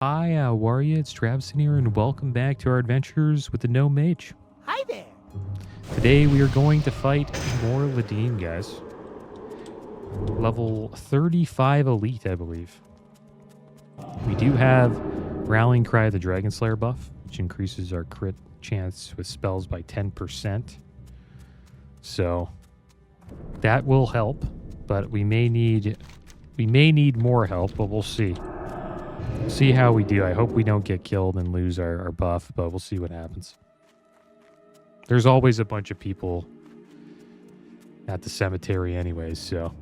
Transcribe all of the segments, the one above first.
Hi, how are you? It's Travis here, and welcome back to our adventures with the Gnome Mage. Hi there. Today we are going to fight Mor'Ladim, guys. Level 35 Elite, I believe. We do have Rallying Cry of the Dragon Slayer buff, which increases our crit chance with spells by 10%. So that will help, but we may need more help, but we'll see. See how we do. I hope we don't get killed and lose our buff, but we'll see what happens. There's always a bunch of people at the cemetery anyways, so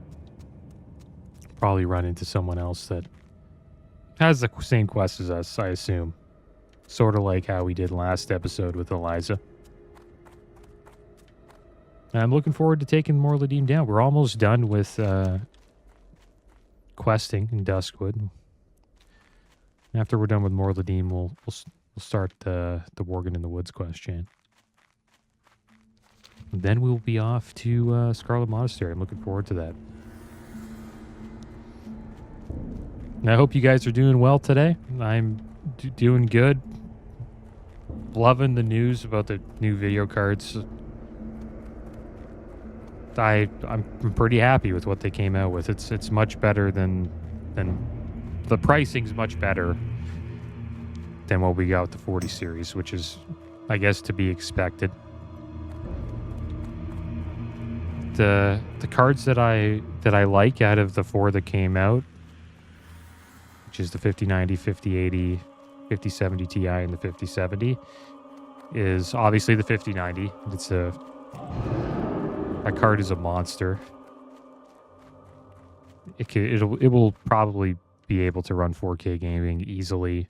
probably run into someone else that has the same quest as us, I assume. Sort of like how we did last episode with Eliza. And I'm looking forward to taking Mor'Ladim down. We're almost done with questing in Duskwood. After we're done with Mor'Ladim, we'll start the Worgen in the Woods quest chain. And then we'll be off to Scarlet Monastery. I'm looking forward to that. And I hope you guys are doing well today. I'm doing good. Loving the news about the new video cards. I'm pretty happy with what they came out with. It's much better than the pricing's much better than what we got with the 40 series, which is, I guess, to be expected. The cards that I like out of the four that came out, which is the 5090, 5080, 5070 Ti, and the 5070, is obviously the 5090. That card is a monster. It will probably be able to run 4K gaming easily,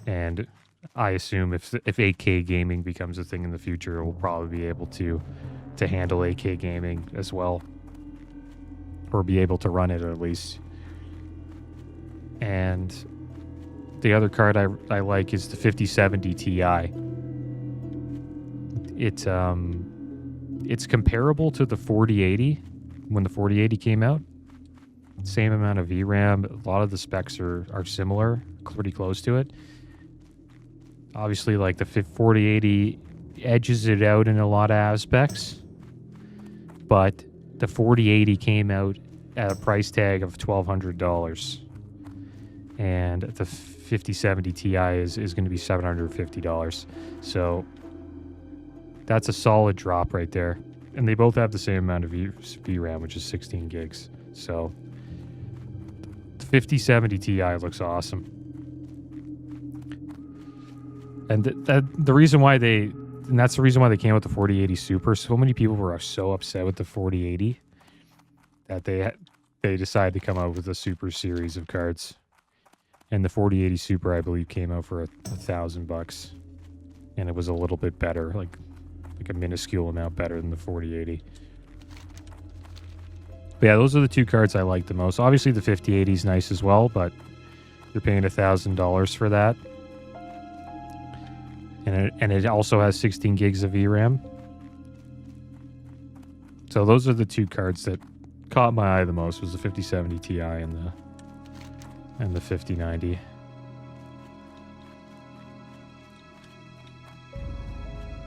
and I assume if 8K gaming becomes a thing in the future, it will probably be able to handle 8K gaming as well, or be able to run it at least. And the other card I like is the 5070 Ti. It's comparable to the 4080 when the 4080 came out. Same amount of VRAM. A lot of the specs are similar, pretty close to it. Obviously, like the 4080 edges it out in a lot of aspects, but the 4080 came out at a price tag of $1,200, and the 5070 Ti is going to be $750. So that's a solid drop right there. And they both have the same amount of VRAM, which is 16 gigs. So the 5070 Ti looks awesome. And the reason why that's the reason why they came with the 4080 Super. So many people were so upset with the 4080 that they decided to come out with a Super series of cards. And the 4080 Super, I believe, came out for $1,000, and it was a little bit better, like a minuscule amount better than the 4080. But yeah, those are the two cards I like the most. Obviously, the 5080 is nice as well, but you're paying $1,000 for that. And it also has 16 gigs of VRAM. So those are the two cards that caught my eye the most, was the 5070 Ti and the 5090.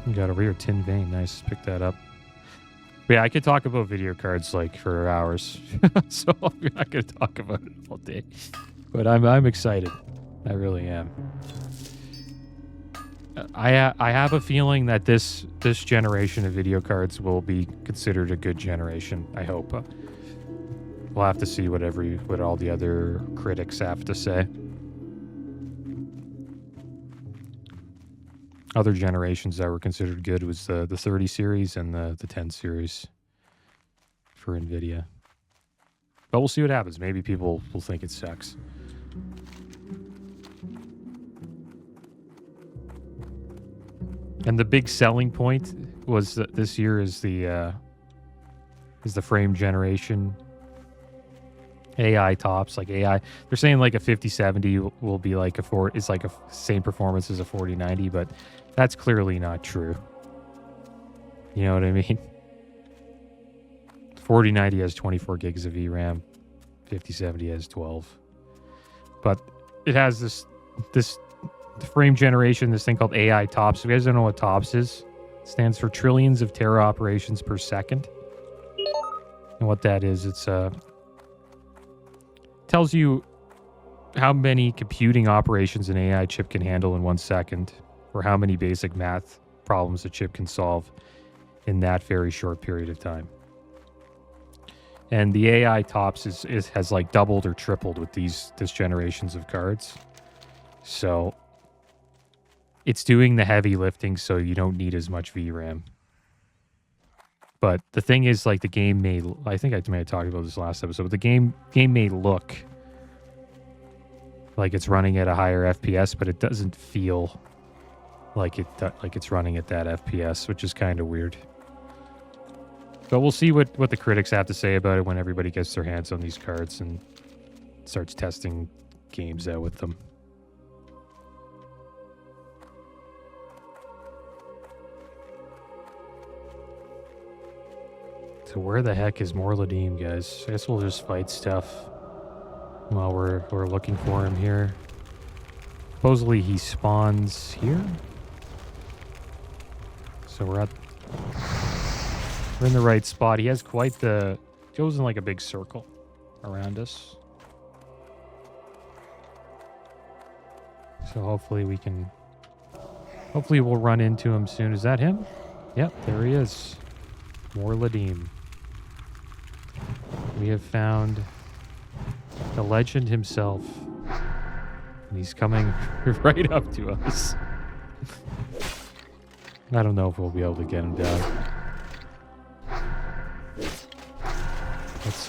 You got over here, Tin Vein. Nice, pick that up. But yeah, I could talk about video cards like for hours, so I'm not going to talk about it all day. But I'm excited. I really am. I have a feeling that this generation of video cards will be considered a good generation. I hope. We'll have to see what all the other critics have to say. Other generations that were considered good was the 30 series and the 10 series for Nvidia. But we'll see what happens. Maybe people will think it sucks. And the big selling point was that this year is the frame generation. AI tops, like AI. They're saying like a 5070 will be like it's like a same performance as a 4090, but that's clearly not true. You know what I mean? 4090 has 24 gigs of VRAM. 5070 has 12. But it has this this frame generation, this thing called AI TOPS. If you guys don't know what TOPS is, it stands for trillions of tera operations per second. And what that is, it's tells you how many computing operations an AI chip can handle in 1 second, or how many basic math problems a chip can solve in that very short period of time. And the AI TOPS has like doubled or tripled with this generations of cards. So it's doing the heavy lifting, so you don't need as much VRAM. But the thing is, like, the game may... I think I may have talked about this last episode, but the game may look like it's running at a higher FPS, but it doesn't feel like it's running at that FPS, which is kind of weird. But we'll see what the critics have to say about it when everybody gets their hands on these cards and starts testing games out with them. So where the heck is Mor'Ladim, guys? I guess we'll just fight stuff while we're looking for him here. Supposedly he spawns here. So we're in the right spot. He has quite the... goes in like a big circle around us. So hopefully we can... hopefully we'll run into him soon. Is that him? Yep, there he is. Mor'Ladim. We have found the legend himself. And he's coming right up to us. I don't know if we'll be able to get him down. Let's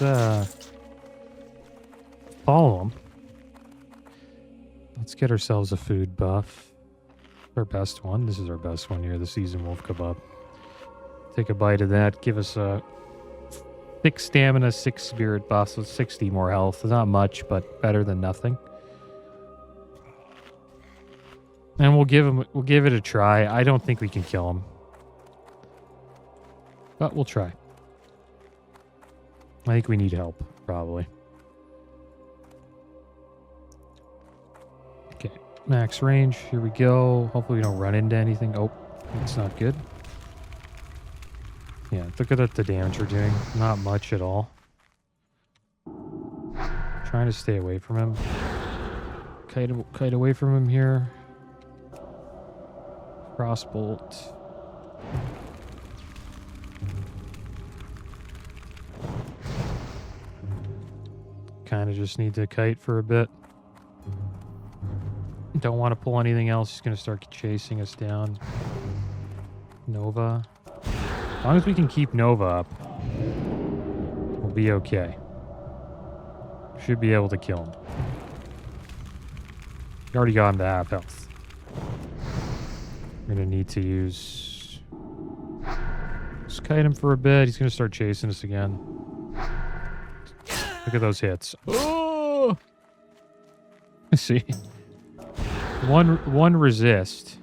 follow him. Let's get ourselves a food buff. Our best one. This is our best one here, the seasoned wolf kebab. Take a bite of that. Give us a 6 stamina, 6 spirit buff, so 60 more health. Not much, but better than nothing. And we'll give it a try. I don't think we can kill him, but we'll try. I think we need help, probably. Okay, max range. Here we go. Hopefully we don't run into anything. Oh, that's not good. Yeah, look at the damage we're doing. Not much at all. Trying to stay away from him. Kite away from him here. Crossbolt. Kind of just need to kite for a bit. Don't want to pull anything else. He's going to start chasing us down. Nova. As long as we can keep Nova up, we'll be okay. Should be able to kill him. We already got him to half health. We're going to need to use... just kite him for a bit. He's going to start chasing us again. Look at those hits. Oh! See? One resist.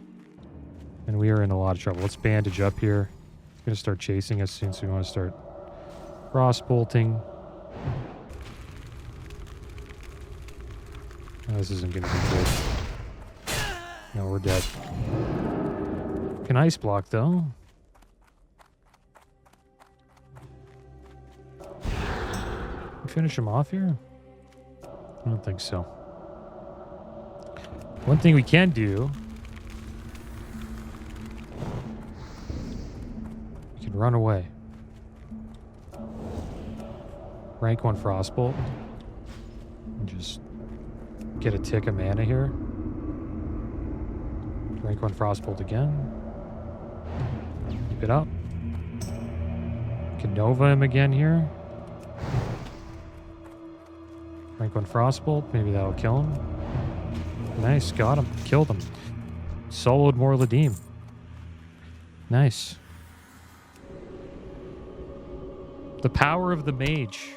And we are in a lot of trouble. Let's bandage up here. He's going to start chasing us soon, so we want to start cross-bolting. Oh, this isn't going to be good. No, we're dead. Can ice block, though. Finish him off here? I don't think so. One thing we can do... we can run away. Rank 1 Frostbolt. And just get a tick of mana here. Rank 1 Frostbolt again. Keep it up. Can Nova him again here. Rank 1 Frostbolt. Maybe that'll kill him. Nice. Got him. Killed him. Soloed Mor'Ladim. Nice. The power of the mage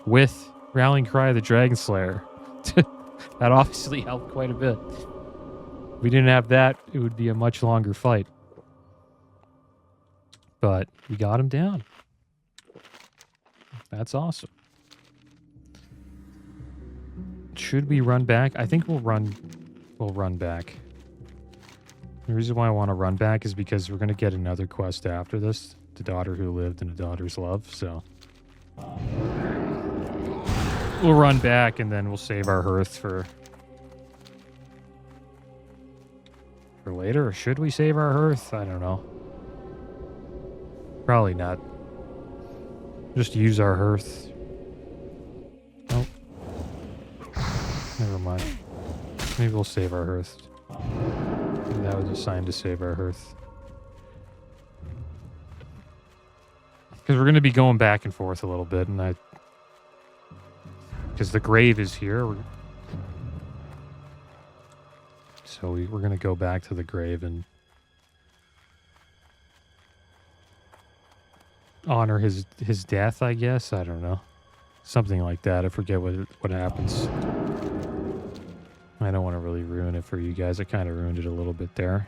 with Rallying Cry of the Dragon Slayer. That obviously helped quite a bit. If we didn't have that, it would be a much longer fight. But we got him down. That's awesome. Should we run back? I think we'll run we'll run back. The reason why I want to run back is because we're going to get another quest after this. The daughter who lived and a daughter's love, so... We'll run back and then we'll save our hearth for later. Or should we save our hearth? I don't know. Probably not. Just use our hearth. Nope. Never mind. Maybe we'll save our hearth. Maybe that was a sign to save our hearth. Because we're going to be going back and forth a little bit, and because the grave is here. So we're going to go back to the grave and honor his death, I guess. I don't know. Something like that. I forget what happens. I don't want to really ruin it for you guys. I kind of ruined it a little bit there.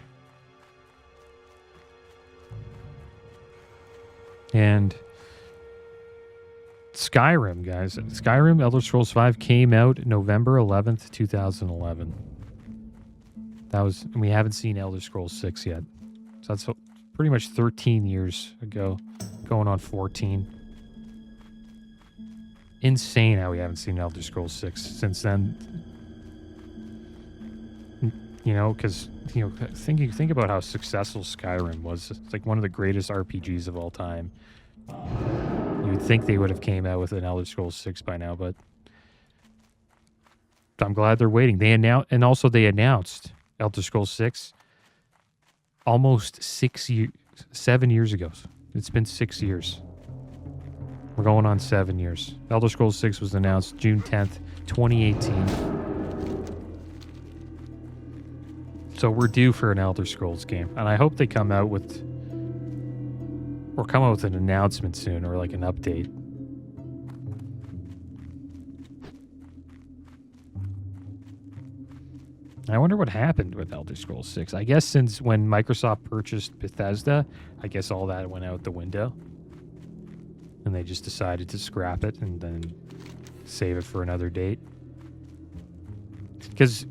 And Skyrim, guys. Skyrim Elder Scrolls V came out November 11th, 2011. And we haven't seen Elder Scrolls 6 yet. So that's pretty much 13 years ago, going on 14. Insane how we haven't seen Elder Scrolls 6 since then. You know, because, you know, think about how successful Skyrim was. It's like one of the greatest RPGs of all time. You would think they would have came out with an Elder Scrolls 6 by now, but I'm glad they're waiting. They announced Elder Scrolls 6 almost 7 years ago. It's been 6 years. We're going on 7 years. Elder Scrolls 6 was announced June 10th, 2018. So we're due for an Elder Scrolls game. And I hope they come out with an announcement soon, or like an update. I wonder what happened with Elder Scrolls 6. I guess since when Microsoft purchased Bethesda, I guess all that went out the window. And they just decided to scrap it and then save it for another date. Because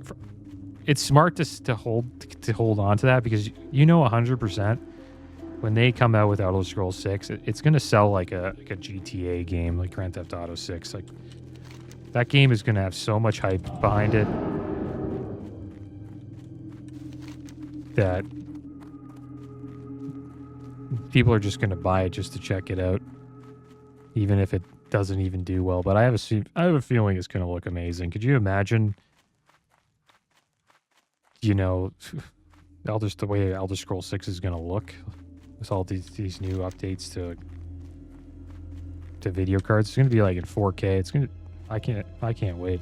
it's smart to hold on to that, because you know 100% when they come out with Elder Scrolls 6, it's going to sell like a GTA game, like Grand Theft Auto 6. Like, that game is going to have so much hype behind it that people are just going to buy it just to check it out, even if it doesn't even do well. But I have a feeling it's going to look amazing. Could you imagine, you know, the way Elder Scrolls 6 is going to look with all these new updates to video cards? It's going to be like in 4K. I can't wait.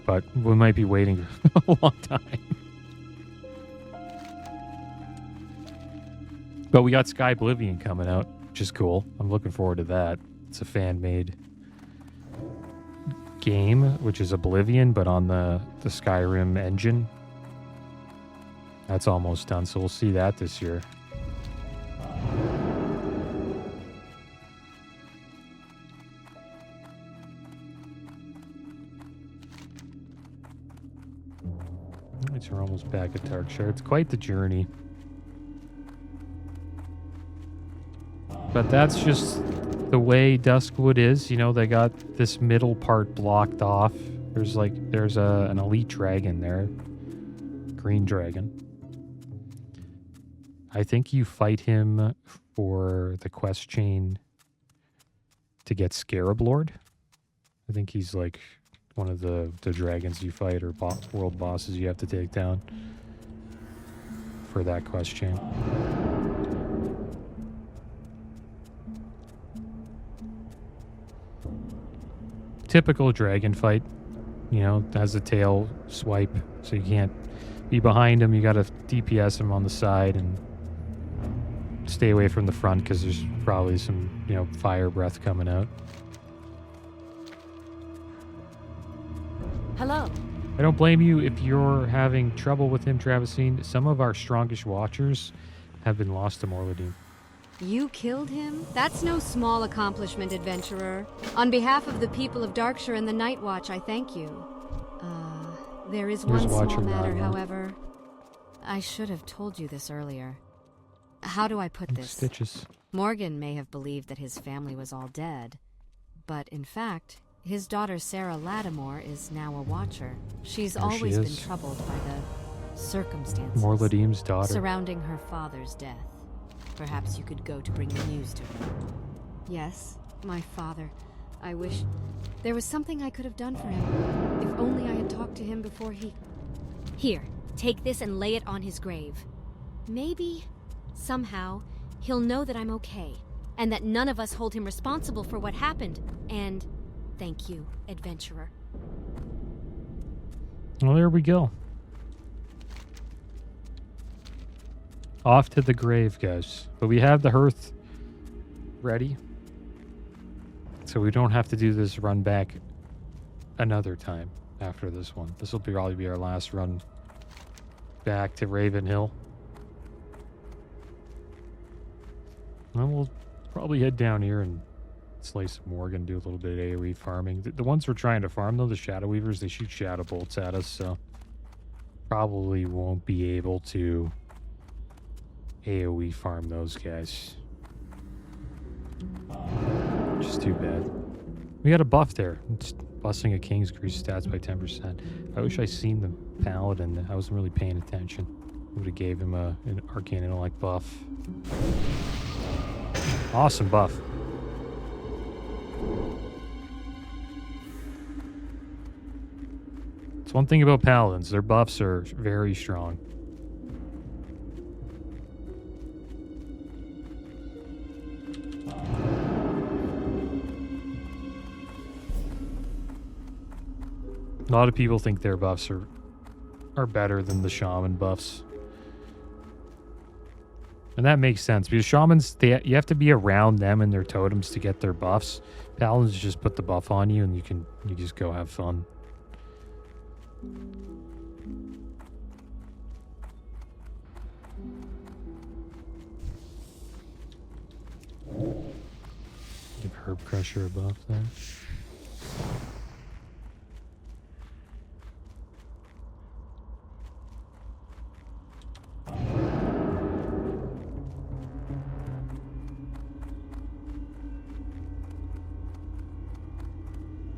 But we might be waiting a long time. But we got Sky Oblivion coming out, which is cool. I'm looking forward to that. It's a fan-made game, which is Oblivion, but on the Skyrim engine. That's almost done, so we'll see that this year. Right, we're almost back at Darkshire. It's quite the journey. But that's just the way Duskwood is. You know, they got this middle part blocked off. There's an elite dragon there. Green dragon. I think you fight him for the quest chain to get Scarab Lord. I think he's like one of the dragons you fight, or world bosses you have to take down for that quest chain. Typical dragon fight, you know, has a tail swipe, so you can't be behind him. You got to DPS him on the side and stay away from the front, because there's probably some, you know, fire breath coming out. Hello. I don't blame you if you're having trouble with him, Travesine. Some of our strongest watchers have been lost to Mor'Ladim. You killed him? That's no small accomplishment, adventurer. On behalf of the people of Darkshire and the Night Watch, I thank you. There is Here's one small Watcher matter, Nine, however. I should have told you this earlier. How do I put this? Stitches. Morgan may have believed that his family was all dead, but in fact, his daughter Sarah Lattimore is now a Watcher. She's There she always been is. troubled by the circumstances Mor'Ladim's daughter. surrounding her father's death. Perhaps you could go to bring the news to her. Yes, my father. I wish there was something I could have done for him. If only I had talked to him before he... Here, take this and lay it on his grave. Maybe, somehow, he'll know that I'm okay, and that none of us hold him responsible for what happened. And thank you, adventurer. Well, there we go. Off to the grave, guys. But we have the hearth ready. So we don't have to do this run back another time after this one. This will probably be our last run back to Raven Hill. And we'll probably head down here and slay some Worgen, do a little bit of AoE farming. The ones we're trying to farm, though, the Shadow Weavers, they shoot Shadow Bolts at us, so probably won't be able to AoE farm those guys. Which is too bad. We got a buff there. It's busting a King's Grease stats by 10%. I wish I seen the Paladin. I wasn't really paying attention. Would have gave him an Arcane Intellect buff. Awesome buff. It's one thing about Paladins. Their buffs are very strong. A lot of people think their buffs are better than the shaman buffs. And that makes sense because shamans, you have to be around them and their totems to get their buffs. Paladins just put the buff on you and you just go have fun. Give Herb Crusher a buff there.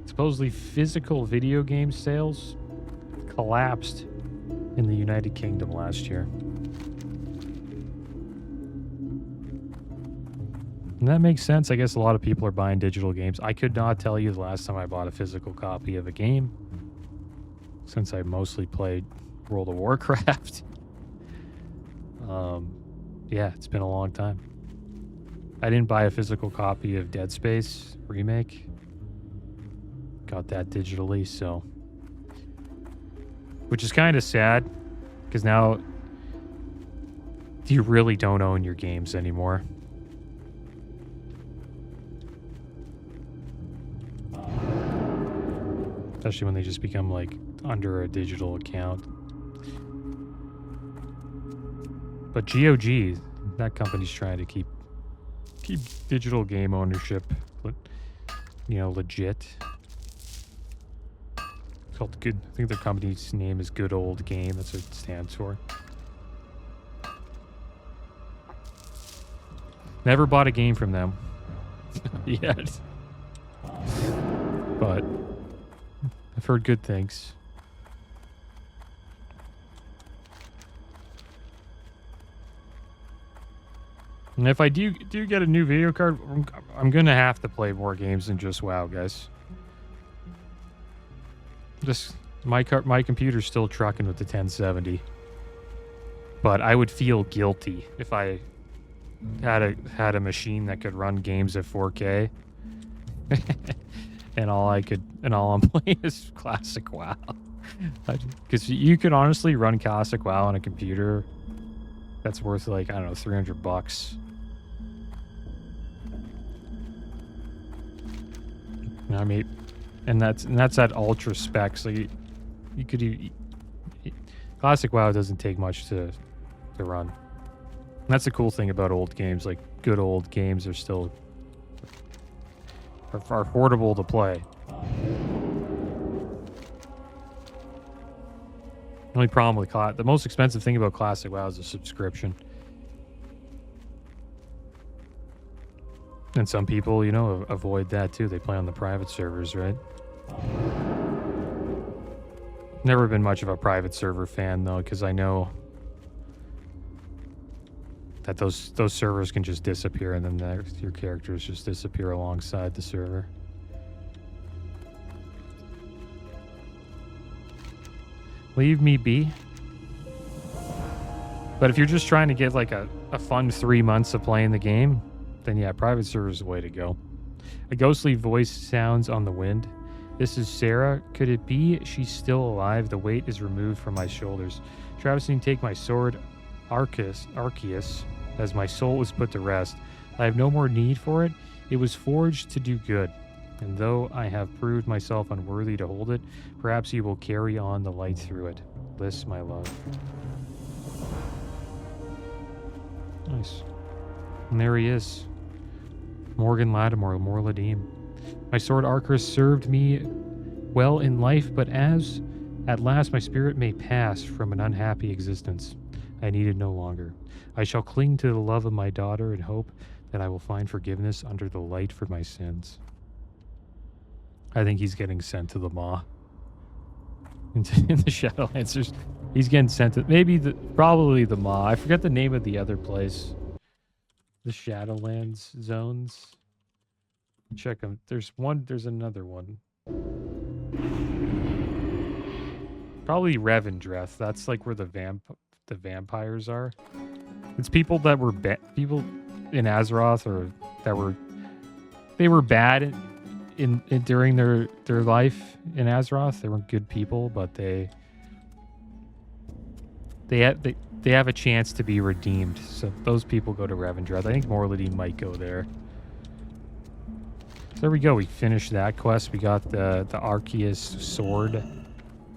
Supposedly physical video game sales collapsed in the United Kingdom last year. And that makes sense. I guess a lot of people are buying digital games. I could not tell you the last time I bought a physical copy of a game, since I mostly played World of Warcraft. Yeah, it's been a long time. I didn't buy a physical copy of Dead Space Remake. Got that digitally, so... Which is kind of sad, because now you really don't own your games anymore. Especially when they just become, like, under a digital account. But GOG, that company's trying to keep digital game ownership, legit. It's called Good. I think their company's name is Good Old Game. That's what it stands for. Never bought a game from them yet, but I've heard good things. And if I do get a new video card, I'm gonna have to play more games than just WoW, guys. Just my computer's still trucking with the 1070, but I would feel guilty if I had a machine that could run games at 4K, and all I'm playing is classic WoW. Because you could honestly run classic WoW on a computer that's worth, like, I don't know, $300. I mean, and that's at ultra spec. So you could classic WoW doesn't take much to run. And that's the cool thing about old games. Like, good old games are still are affordable to play. Only problem with the most expensive thing about Classic WoW is a subscription. And some people, you know, avoid that too. They play on the private servers, right? Never been much of a private server fan though, because I know that those servers can just disappear, and then your characters just disappear alongside the server. Leave me be. But if you're just trying to get like a fun 3 months of playing the game, then yeah, private server is the way to go. A ghostly voice sounds on the wind. This is Sarah. Could it be she's still alive? The weight is removed from my shoulders. Travis, you take my sword, Arceus, as my soul was put to rest. I have no more need for it. It was forged to do good. And though I have proved myself unworthy to hold it, perhaps you will carry on the light through it. Bliss, my love. Nice. And there he is. Mor'Ladim or Mor'Ladim. My sword Arceus served me well in life, but as at last my spirit may pass from an unhappy existence, I need it no longer. I shall cling to the love of my daughter and hope that I will find forgiveness under the light for my sins. I think he's getting sent to the Maw. In the Shadowlands. He's getting sent to probably the Maw. I forget the name of the other place. The Shadowlands zones. Check them. There's another one. Probably Revendreth. That's like where the vampires are. It's people that were people in Azeroth, or they were bad in during their life in Azeroth. They weren't good people, but they have a chance to be redeemed. So those people go to Revendreth. I think Mor'Ladim might go there. So there we go. We finished that quest. We got the Arceus sword.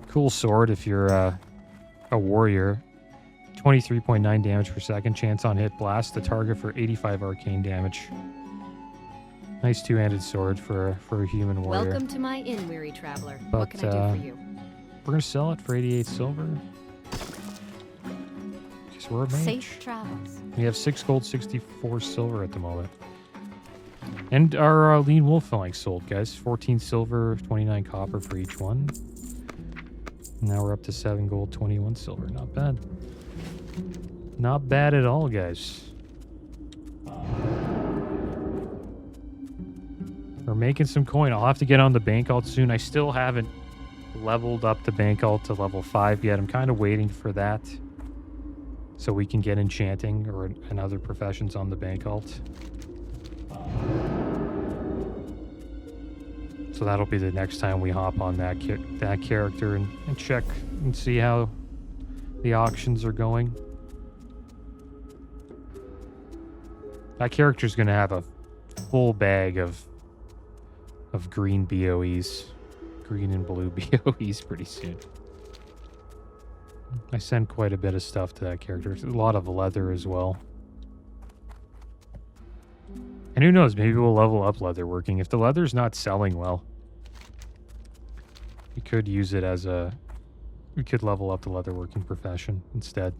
Cool sword if you're a warrior. 23.9 damage per second. Chance on hit. Blast the target for 85 arcane damage. Nice two-handed sword for a human warrior. Welcome to my inn, weary traveler. But, what can I do for you? We're gonna sell it for 88 silver. Because we're a mage. Safe travels. We have 6 gold, 64 silver at the moment. And our lean wolf flank sold, guys. 14 silver, 29 copper for each one. Now we're up to 7 gold, 21 silver. Not bad. Not bad at all, guys. We're making some coin. I'll have to get on the bank alt soon. I still haven't leveled up the bank alt to level 5 yet. I'm kind of waiting for that so we can get enchanting and other professions on the bank alt. So that'll be the next time we hop on that character and check and see how the auctions are going. That character's going to have a full bag of green BOEs. Green and blue BOEs pretty soon. I send quite a bit of stuff to that character. A lot of leather as well. And who knows, maybe we'll level up leatherworking. If the leather's not selling well, we could use it as we could level up the leatherworking profession instead.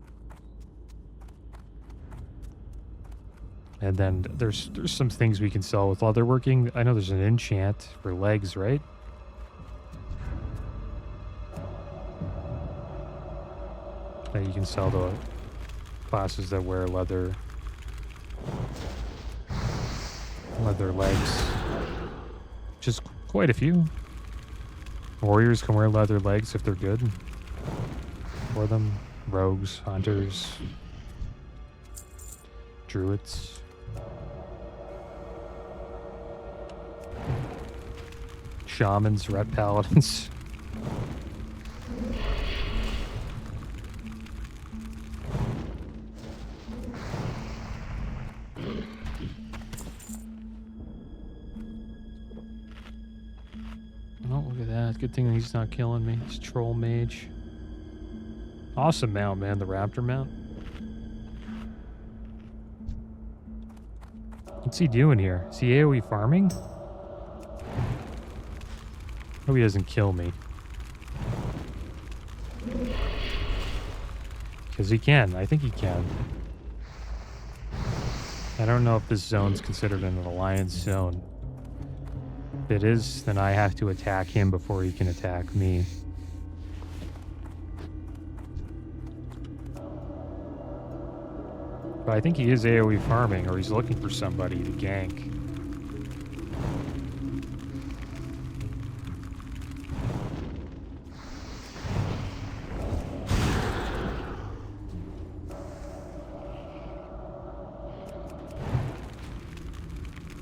And then there's some things we can sell with leatherworking. I know there's an enchant for legs, right? That you can sell to classes that wear leather legs. Just quite a few. Warriors can wear leather legs if they're good for them. Rogues, hunters, druids. Shamans, red paladins. Oh, look at that. Good thing he's not killing me. It's Troll Mage. Awesome mount, man. The Raptor mount. What's he doing here? Is he AoE farming? Hope he doesn't kill me. Because he can. I think he can. I don't know if this zone's considered an alliance zone. If it is, then I have to attack him before he can attack me. But I think he is AoE farming, or he's looking for somebody to gank.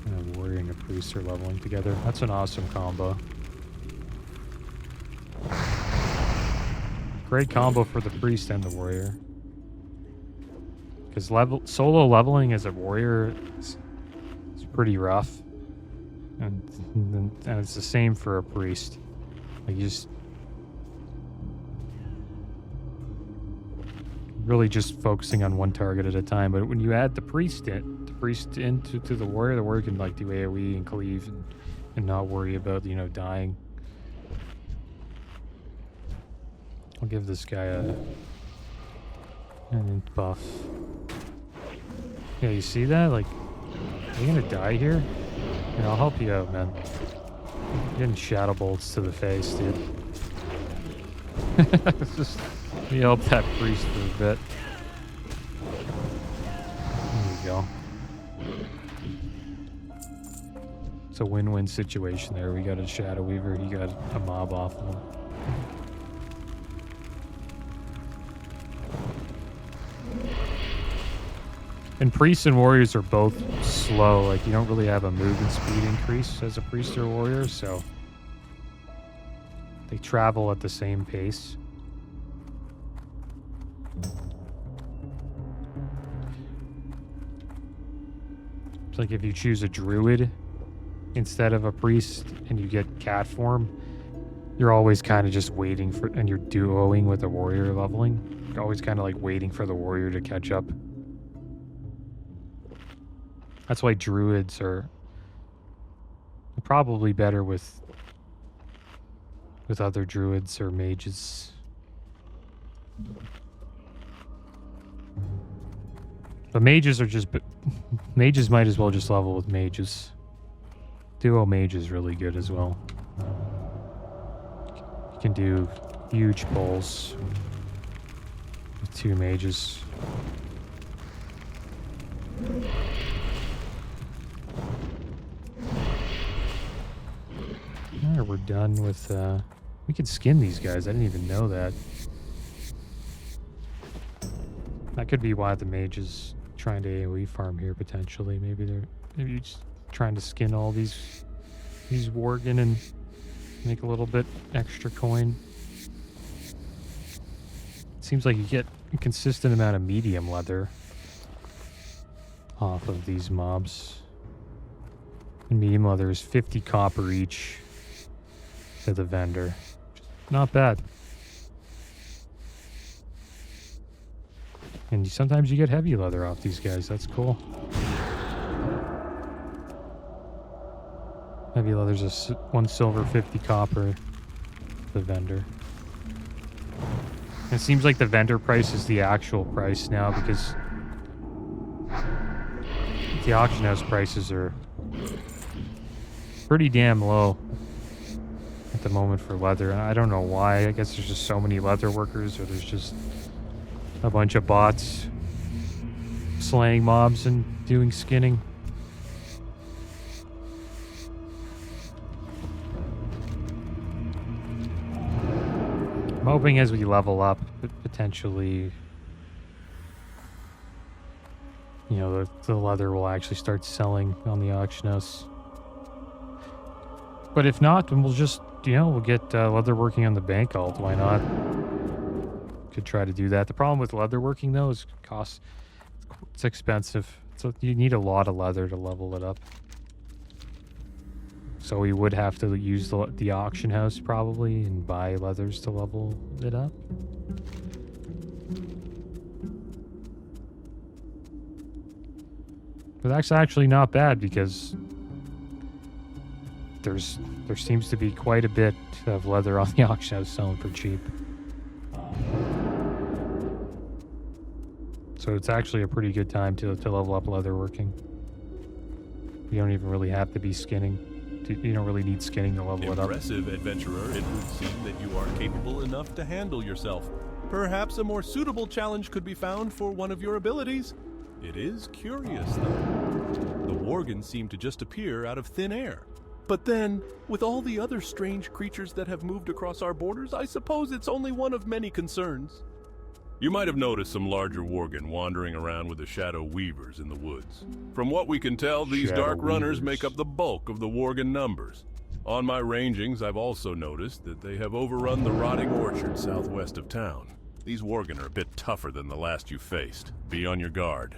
And a warrior and a priest are leveling together. That's an awesome combo. Great combo for the priest and the warrior. Because solo leveling as a warrior is pretty rough. And it's the same for a priest. Like, you just really just focusing on one target at a time. But when you add the priest into the warrior can like do AoE and cleave and not worry about, you know, dying. I'll give this guy an buff. Yeah, you see that? Like, are you gonna die here? Yeah, I'll help you out, man. You're getting shadow bolts to the face, dude. It's just, let me help that priest for a bit. There you go. It's a win-win situation there. We got a Shadow Weaver, he got a mob off of him. And priests and warriors are both slow. Like, you don't really have a movement speed increase as a priest or warrior, so they travel at the same pace. It's like if you choose a druid instead of a priest and you get cat form, you're always kind of just waiting for, and you're duoing with a warrior leveling. You're always kind of like waiting for the warrior to catch up. That's why druids are probably better with other druids or mages. But mages are just... mages might as well just level with mages. Duo mage is really good as well. You can do huge pulls with 2 mages. Alright, we're done with... we can skin these guys. I didn't even know that. That could be why the mage is trying to AoE farm here, potentially. Maybe just trying to skin all these Worgen and make a little bit extra coin. It seems like you get a consistent amount of medium leather off of these mobs. And medium leather is 50 copper each to the vendor. Not bad. And sometimes you get heavy leather off these guys. That's cool. Heavy leather's 1 silver, 50 copper to the vendor. And it seems like the vendor price is the actual price now, because the auction house prices are pretty damn low at the moment for leather. I don't know why. I guess there's just so many leather workers, or there's just a bunch of bots slaying mobs and doing skinning. I'm hoping as we level up, potentially, you know, the leather will actually start selling on the auction house. But if not, then we'll just, you know, we'll get leather working on the bank alt. Why not? Could try to do that. The problem with leather working, though, is cost. It's expensive. So you need a lot of leather to level it up. So we would have to use the auction house probably and buy leathers to level it up. But that's actually not bad, because there seems to be quite a bit of leather on the auction house selling for cheap. So it's actually a pretty good time to level up leatherworking. You don't even really have to be skinning. You don't really need skinning to level it up. Impressive, adventurer. It would seem that you are capable enough to handle yourself. Perhaps a more suitable challenge could be found for one of your abilities. It is curious, though. The Worgen seem to just appear out of thin air. But then, with all the other strange creatures that have moved across our borders, I suppose it's only one of many concerns. You might have noticed some larger Worgen wandering around with the Shadow Weavers in the woods. From what we can tell, these Shadow Dark Runners Weavers. make up the bulk of the Worgen numbers. On my rangings, I've also noticed that they have overrun the rotting orchard southwest of town. These Worgen are a bit tougher than the last you faced. Be on your guard.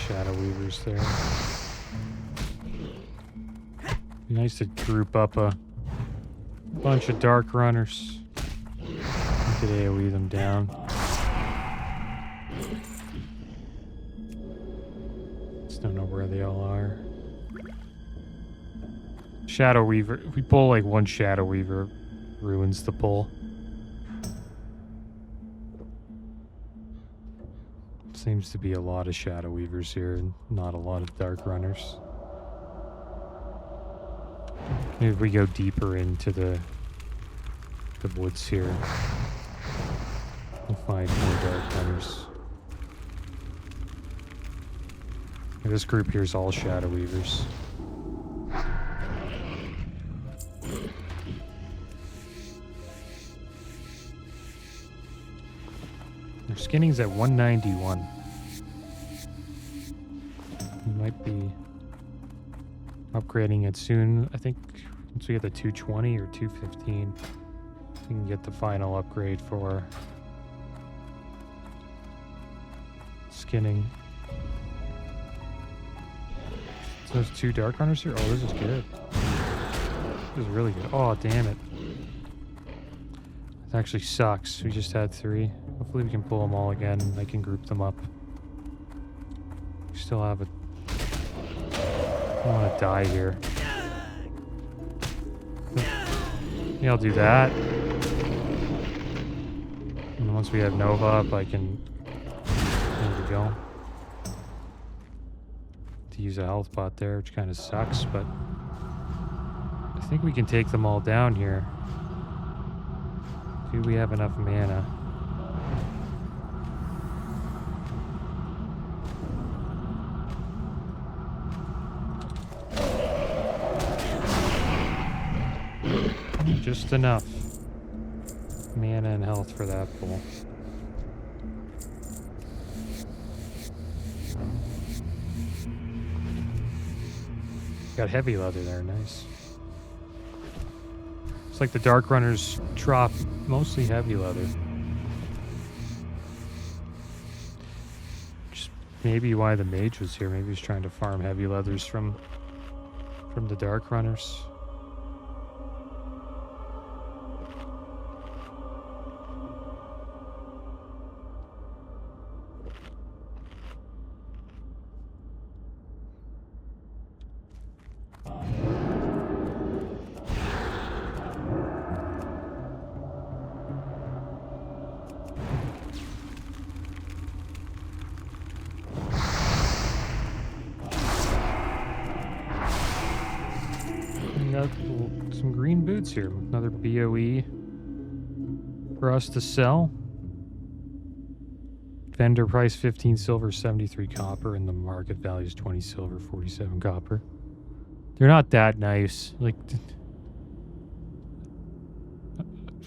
Shadow Weavers there. Be nice to group up a bunch of Dark Runners. We could AoE them down. Just don't know where they all are. Shadow Weaver. If we pull like one Shadow Weaver, ruins the pull. Seems to be a lot of Shadow Weavers here and not a lot of Dark Runners. Maybe if we go deeper into the woods here, we'll find more Dark Runners. And this group here is all Shadow Weavers. Their skinning's at 191. We might be upgrading it soon. I think once we get the 220 or 215, we can get the final upgrade for skinning. So there's 2 Dark Runners here? Oh, this is good. This is really good. Oh, damn it. It actually sucks. We just had 3. Hopefully we can pull them all again and I can group them up. We still have a... I don't want to die here. Yeah, I'll do that. And once we have Nova up, I can... There we go. To use a health pot there, which kind of sucks, but... I think we can take them all down here. Do we have enough mana? Just enough mana and health for that pull. Got heavy leather there, nice. It's like the Dark Runners drop mostly heavy leather. Just maybe why the mage was here. Maybe he's trying to farm heavy leathers from the Dark Runners. Some green boots here. Another BOE for us to sell. Vendor price 15 silver, 73 copper, and the market value is 20 silver, 47 copper. They're not that nice. Like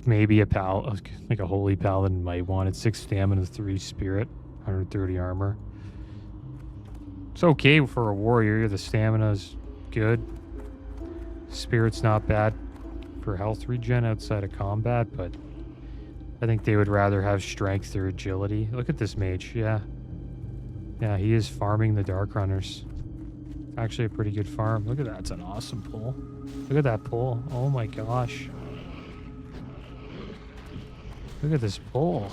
maybe a like a holy paladin might want it. 6 stamina, 3 spirit, 130 armor. It's okay for a warrior. The stamina is good. Spirit's not bad for health regen outside of combat, but I think they would rather have strength or agility. Look at this mage, yeah. Yeah, he is farming the Dark Runners. Actually a pretty good farm. Look at that, it's an awesome pull. Look at that pull. Oh my gosh. Look at this pull.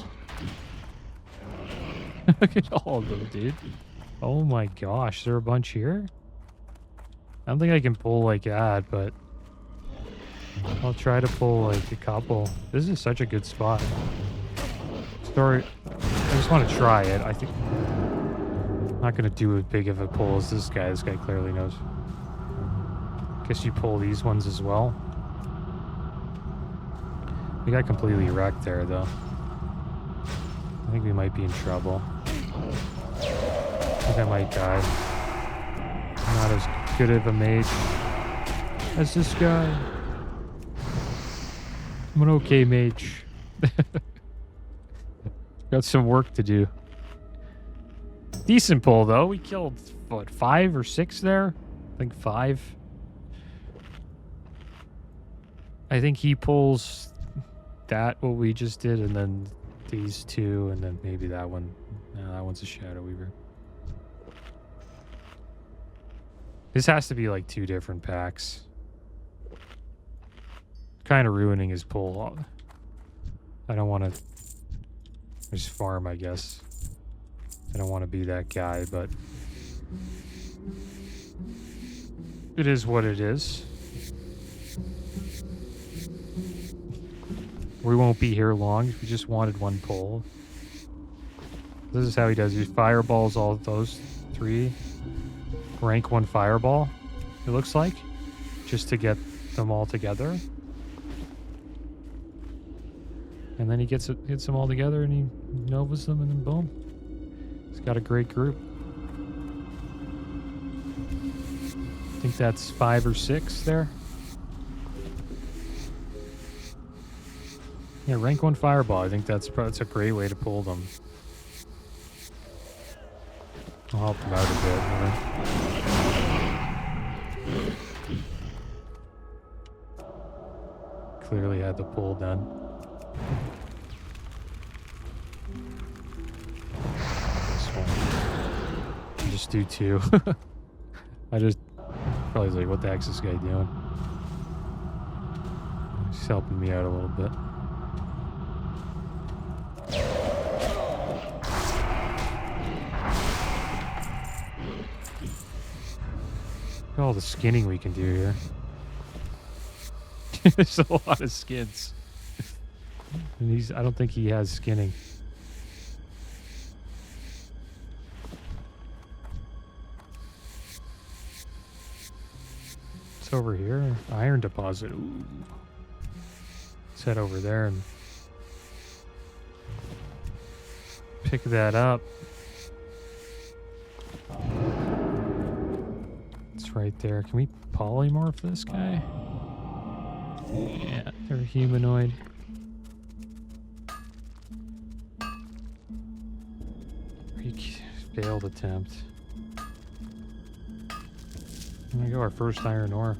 Look at all of them, dude. Oh my gosh, is there a bunch here? I don't think I can pull like that, but I'll try to pull like a couple. This is such a good spot. Sorry, I just want to try it. I think I'm not gonna do as big of a pull as this guy. This guy clearly knows. Guess you pull these ones as well. We got completely wrecked there, though. I think we might be in trouble. I think I might die. I'm not as good of a mage as this guy. I'm an okay mage. Got some work to do. Decent pull, though. We killed, what, 5 or 6 there? I think 5. I think he pulls that, what we just did, and then these 2, and then maybe that one. No, that one's a Shadow Weaver. This has to be like 2 different packs. Kind of ruining his pull. I don't want to just farm, I guess. I don't want to be that guy, but it is what it is. We won't be here long. We just wanted 1 pull. This is how he does. He fireballs all those 3. Rank 1 fireball, it looks like, just to get them all together. And then he hits them all together and he novas them, and then boom. He's got a great group. I think that's 5 or 6 there. Yeah, rank 1 fireball. I think that's a great way to pull them. I'll help them out a bit. Right? Clearly had the pull done. This one. Just do 2. I just probably was like, what the heck's this guy doing? He's helping me out a little bit. Look at all the skinning we can do here. There's a lot of skins. And I don't think he has skinning. It's over here. Iron deposit. Ooh. Let's head over there and pick that up. It's right there. Can we polymorph this guy? Yeah, they're humanoid. Failed attempt. There we go, our first iron ore.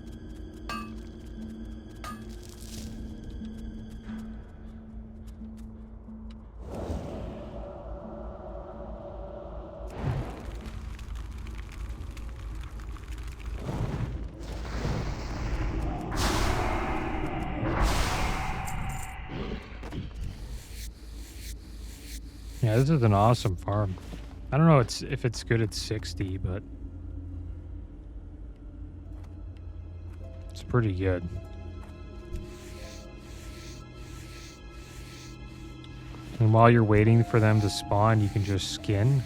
Yeah, this is an awesome farm. I don't know if it's good at 60, but it's pretty good. And while you're waiting for them to spawn, you can just skin.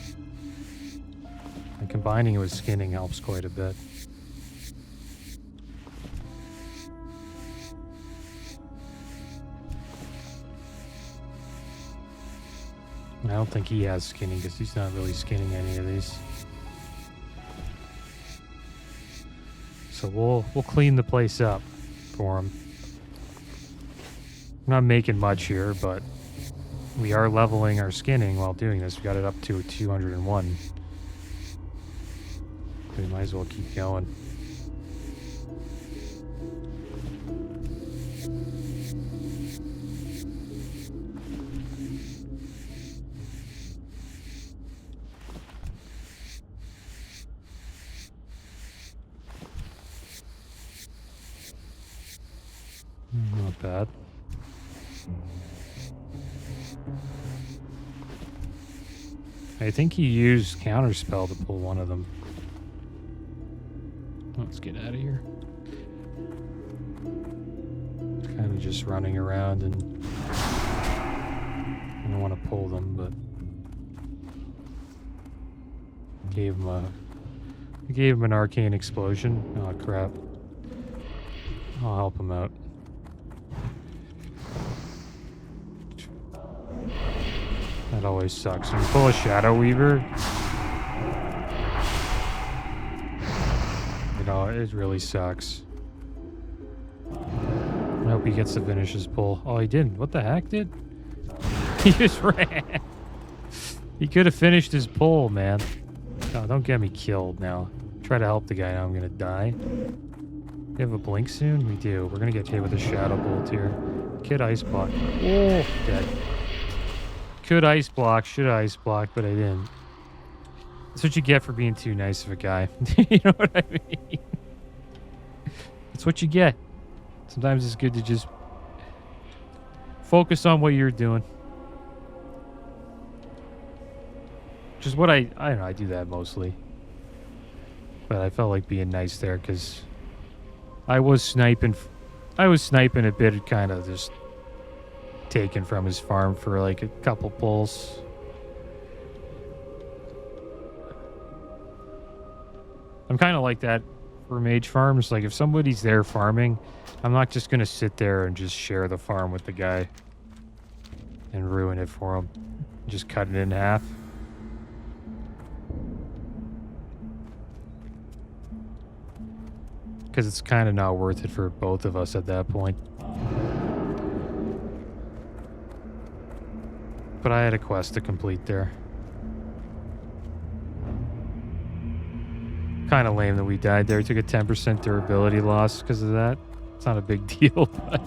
And combining it with skinning helps quite a bit. I don't think he has skinning because he's not really skinning any of these. So we'll clean the place up for him. I'm not making much here, but we are leveling our skinning while doing this. We got it up to 201. We might as well keep going. bad. I think he used Counterspell to pull one of them. Let's get out of here. Kind of just running around, and I don't want to pull them, but gave him an arcane explosion. Oh crap! I'll help him out. That always sucks. When you pull a Shadow Weaver, you know, it really sucks. I hope he gets to finish his pull. Oh, he didn't. What the heck, dude? He just ran. He could have finished his pull, man. No, don't get me killed now. Try to help the guy. Now I'm gonna die. We have a blink soon? We do. We're gonna get hit with a Shadow Bolt here. Kid Ice Block. Oh, dead. Could Ice Block, should Ice Block, but I didn't. That's what you get for being too nice of a guy. You know what I mean? That's what you get. Sometimes it's good to just focus on what you're doing. Just what I don't know, I do that mostly. But I felt like being nice there because I was sniping a bit, kind of just taken from his farm for like a couple pulls. I'm kind of like that for mage farms. Like if somebody's there farming, I'm not just gonna sit there and just share the farm with the guy and ruin it for him. Just cut it in half. Because it's kind of not worth it for both of us at that point. But I had a quest to complete there. Kind of lame that we died there. Took a 10% durability loss because of that. It's not a big deal, but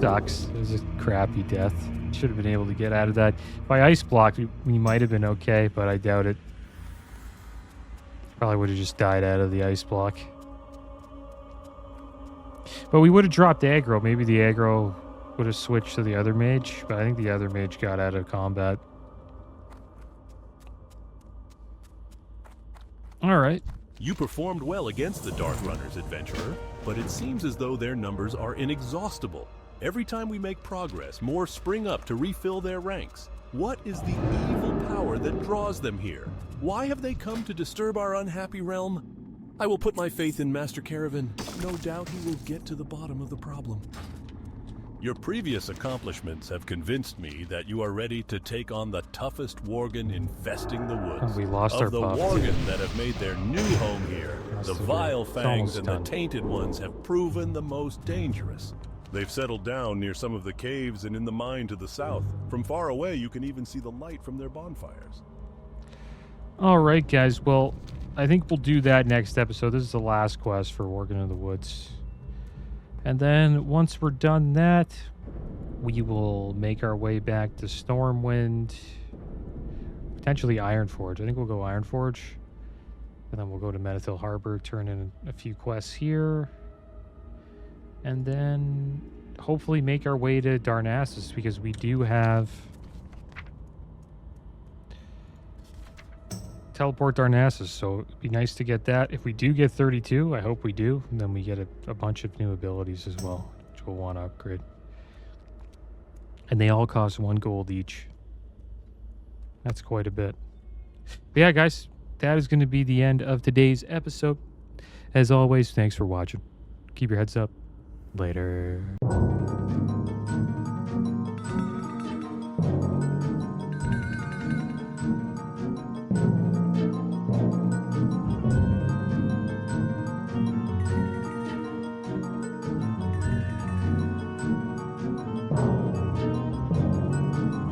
sucks. It was a crappy death. Should have been able to get out of that. If I ice blocked, we might have been okay, but I doubt it. Probably would have just died out of the ice block. But we would have dropped aggro. Maybe the aggro would have switched to the other mage, but I think the other mage got out of combat. All right. You performed well against the Dark Runners, adventurer, but it seems as though their numbers are inexhaustible. Every time we make progress, more spring up to refill their ranks. What is the evil power that draws them here? Why have they come to disturb our unhappy realm? I will put my faith in Master Caravan. No doubt he will get to the bottom of the problem. Your previous accomplishments have convinced me that you are ready to take on the toughest Worgen infesting the woods. We lost of our the buff, Worgen too. that have made their new home here, the Vile Fangs and the Tainted Ones have proven the most dangerous. They've settled down near some of the caves and in the mine to the south. From far away, you can even see the light from their bonfires. All right, guys. Well, I think we'll do that next episode. This is the last quest for Worgen in the Woods. And then once we're done that, we will make our way back to Stormwind. Potentially Ironforge. I think we'll go Ironforge. And then we'll go to Menethil Harbor, turn in a few quests here. And then hopefully make our way to Darnassus, because we do have Teleport Darnassus, so it'd be nice to get that. If we do get 32, I hope we do, and then we get a bunch of new abilities as well, which we'll want to upgrade. And they all cost 1 gold each. That's quite a bit. But yeah, guys, that is going to be the end of today's episode. As always, thanks for watching. Keep your heads up. Later.